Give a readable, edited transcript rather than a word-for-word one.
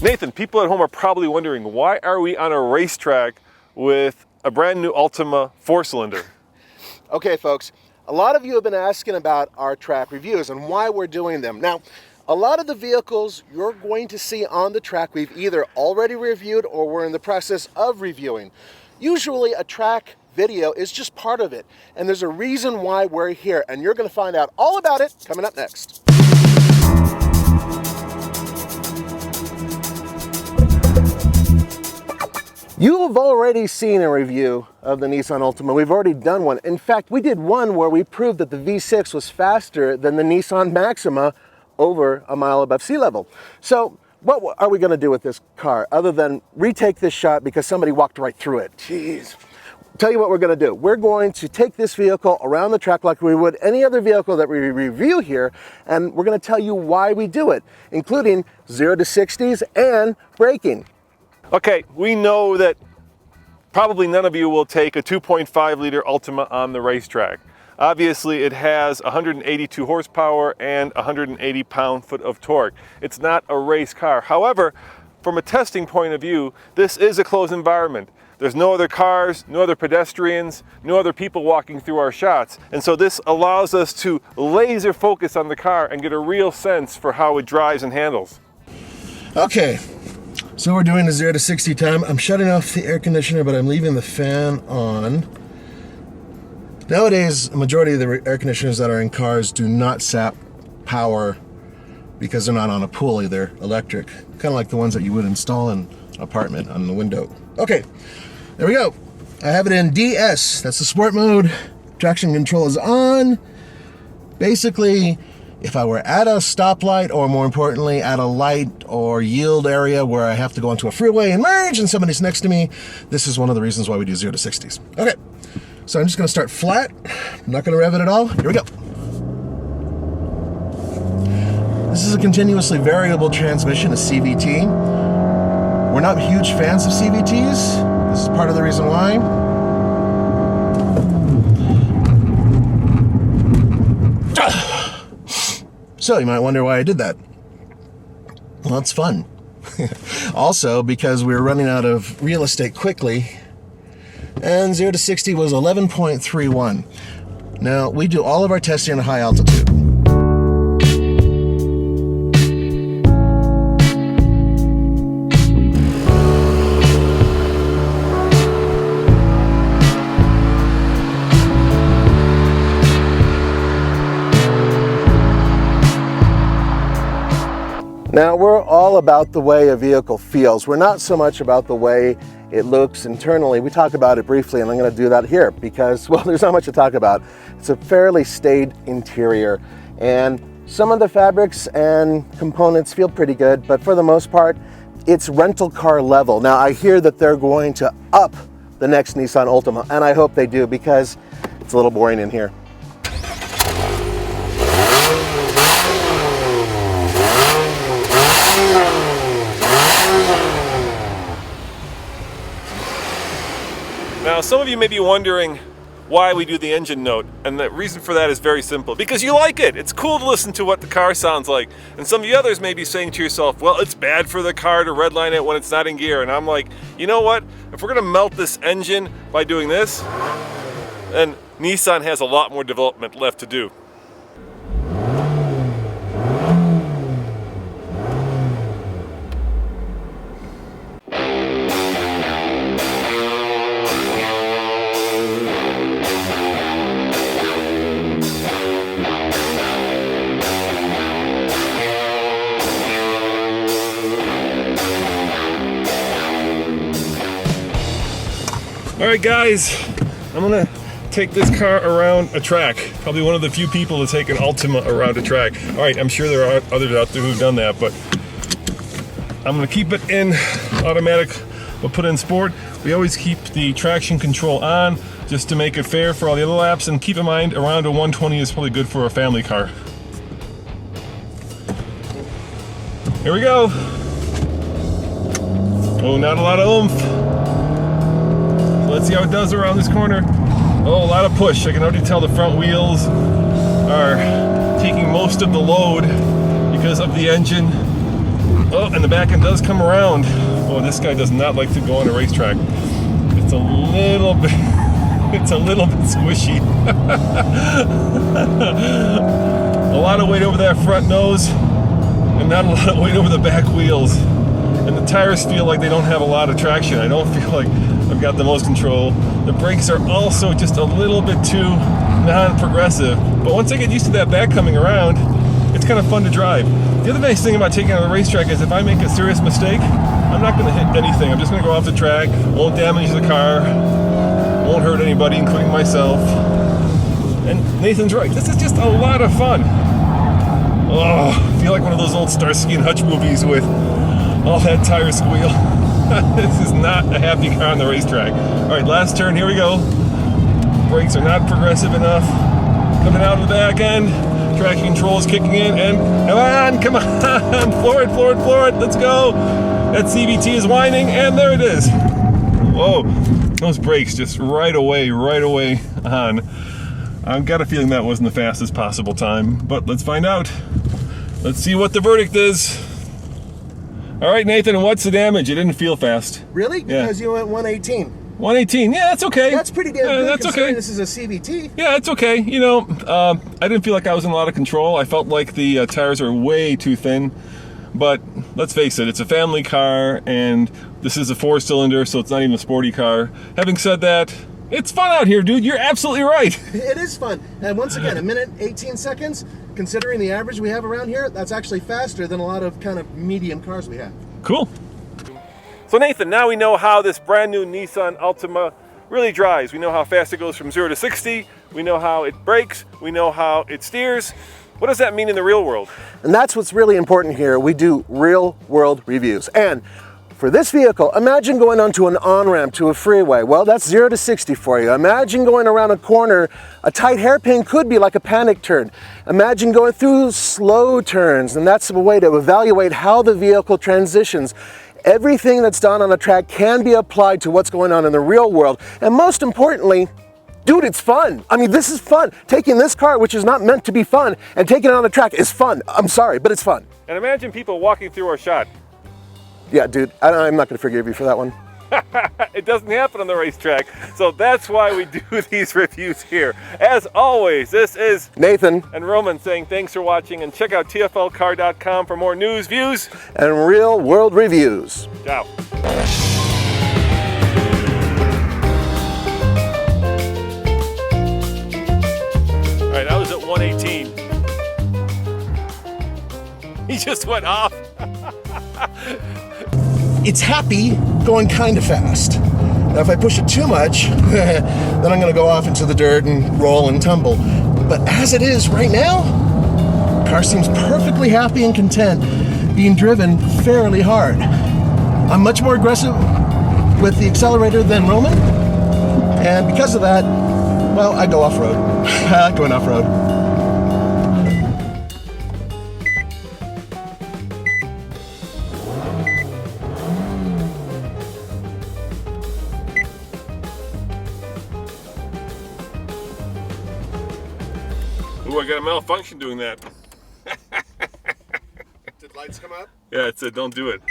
Nathan, people at home are probably wondering, why are we on a racetrack with a brand new Altima 4-cylinder? Okay, folks, a lot of you have been asking about our track reviews and why we're doing them. Now, a lot of the vehicles you're going to see on the track we've either already reviewed or we're in the process of reviewing. Usually a track video is just part of it, and there's a reason why we're here, and you're going to find out all about it coming up next. You have already seen a review of the Nissan Altima. We've already done one. In fact, we did one where we proved that the V6 was faster than the Nissan Maxima over a mile above sea level. So what are we going to do with this car other than retake this shot because somebody walked right through it? Jeez. Tell you what we're going to do. We're going to take this vehicle around the track like we would any other vehicle that we review here, and we're going to tell you why we do it, including 0 to 60s and braking. Okay, we know that probably none of you will take a 2.5 liter Altima on the racetrack. Obviously, it has 182 horsepower and 180 pound-foot of torque. It's not a race car. However, from a testing point of view, this is a closed environment. There's no other cars, no other pedestrians, no other people walking through our shots. And so this allows us to laser focus on the car and get a real sense for how it drives and handles. Okay. So we're doing the 0 to 60 time. I'm shutting off the air conditioner, but I'm leaving the fan on. Nowadays, a majority of the air conditioners that are in cars do not sap power because they're not on a pulley, they're electric. Kind of like the ones that you would install in an apartment on the window. Okay, there we go. I have it in DS, that's the sport mode. Traction control is on. Basically, if I were at a stoplight, or more importantly, at a light or yield area where I have to go onto a freeway and merge and somebody's next to me, this is one of the reasons why we do 0 to 60s. Okay, so I'm just gonna start flat. I'm not gonna rev it at all. Here we go. This is a continuously variable transmission, a CVT. We're not huge fans of CVTs. This is part of the reason why. So you might wonder why I did that. Well, it's fun. Also, because we were running out of real estate quickly, and 0 to 60 was 11.31. Now, we do all of our testing at high altitude. Now, we're all about the way a vehicle feels. We're not so much about the way it looks internally. We talk about it briefly, and I'm going to do that here because, well, there's not much to talk about. It's a fairly staid interior, and some of the fabrics and components feel pretty good, but for the most part, it's rental car level. Now, I hear that they're going to up the next Nissan Altima, and I hope they do because it's a little boring in here. Now, some of you may be wondering why we do the engine note, and the reason for that is very simple. Because you like it! It's cool to listen to what the car sounds like. And some of you others may be saying to yourself, well, it's bad for the car to redline it when it's not in gear. And I'm like, you know what? If we're gonna melt this engine by doing this, then Nissan has a lot more development left to do. All right, guys, I'm gonna take this car around a track. Probably one of the few people to take an Altima around a track. All right, I'm sure there are others out there who've done that, but I'm gonna keep it in automatic. We'll put it in sport. We always keep the traction control on just to make it fair for all the other laps, and keep in mind around a 120 is probably good for a family car. Here we go. Oh, not a lot of oomph. Let's see how it does around this corner. Oh, a lot of push. I can already tell the front wheels are taking most of the load because of the engine. Oh, and the back end does come around. Oh, this guy does not like to go on a racetrack. It's a little bit, it's a little bit squishy. A lot of weight over that front nose, and not a lot of weight over the back wheels. And the tires feel like they don't have a lot of traction. I don't feel like I've got the most control. The brakes are also just a little bit too non-progressive. But once I get used to that back coming around, it's kind of fun to drive. The other nice thing about taking on a racetrack is if I make a serious mistake, I'm not going to hit anything. I'm just going to go off the track, won't damage the car, won't hurt anybody, including myself. And Nathan's right, this is just a lot of fun. Oh, I feel like one of those old Starsky and Hutch movies with all that tire squeal. This is not a happy car on the racetrack. All right, last turn, here we go. Brakes are not progressive enough. Coming out of the back end. Traction control is kicking in, and come on, floor it, let's go. That CVT is whining, and there it is. Whoa, those brakes just right away on. I've got a feeling that wasn't the fastest possible time, but let's find out. Let's see what the verdict is. All right, Nathan, what's the damage? It didn't feel fast. Really? Because you went 118. 118, yeah, that's okay. That's pretty damn good that's considering okay. This is a CVT. Yeah, it's okay. You know, I didn't feel like I was in a lot of control. I felt like the tires are way too thin. But let's face it, it's a family car, and this is a 4-cylinder, so it's not even a sporty car. Having said that, it's fun out here, dude. You're absolutely right. It is fun. And once again, 1:18 seconds, considering the average we have around here, that's actually faster than a lot of kind of medium cars we have. Cool. So Nathan, now we know how this brand new Nissan Altima really drives. We know how fast it goes from 0 to 60. We know how it brakes. We know how it steers. What does that mean in the real world? And that's what's really important here. We do real world reviews. And for this vehicle, imagine going onto an on-ramp to a freeway. Well, that's 0 to 60 for you. Imagine going around a corner. A tight hairpin could be like a panic turn. Imagine going through slow turns, and that's a way to evaluate how the vehicle transitions. Everything that's done on a track can be applied to what's going on in the real world. And most importantly, dude, it's fun. I mean, this is fun. Taking this car, which is not meant to be fun, and taking it on the track is fun. I'm sorry, but it's fun. And imagine people walking through our shot. Yeah, dude, I'm not gonna forgive you for that one. It doesn't happen on the racetrack, so that's why we do these reviews here. As always, this is Nathan and Roman saying thanks for watching, and check out tflcar.com for more news, views, and real world reviews. Ciao. All right, I was at 118. He just went off. It's happy going kind of fast. Now if I push it too much, then I'm gonna go off into the dirt and roll and tumble. But as it is right now, the car seems perfectly happy and content being driven fairly hard. I'm much more aggressive with the accelerator than Roman, and because of that, well, I go off-road. I like going off-road. Ooh, I got a malfunction doing that. Did lights come up? Yeah, it said don't do it.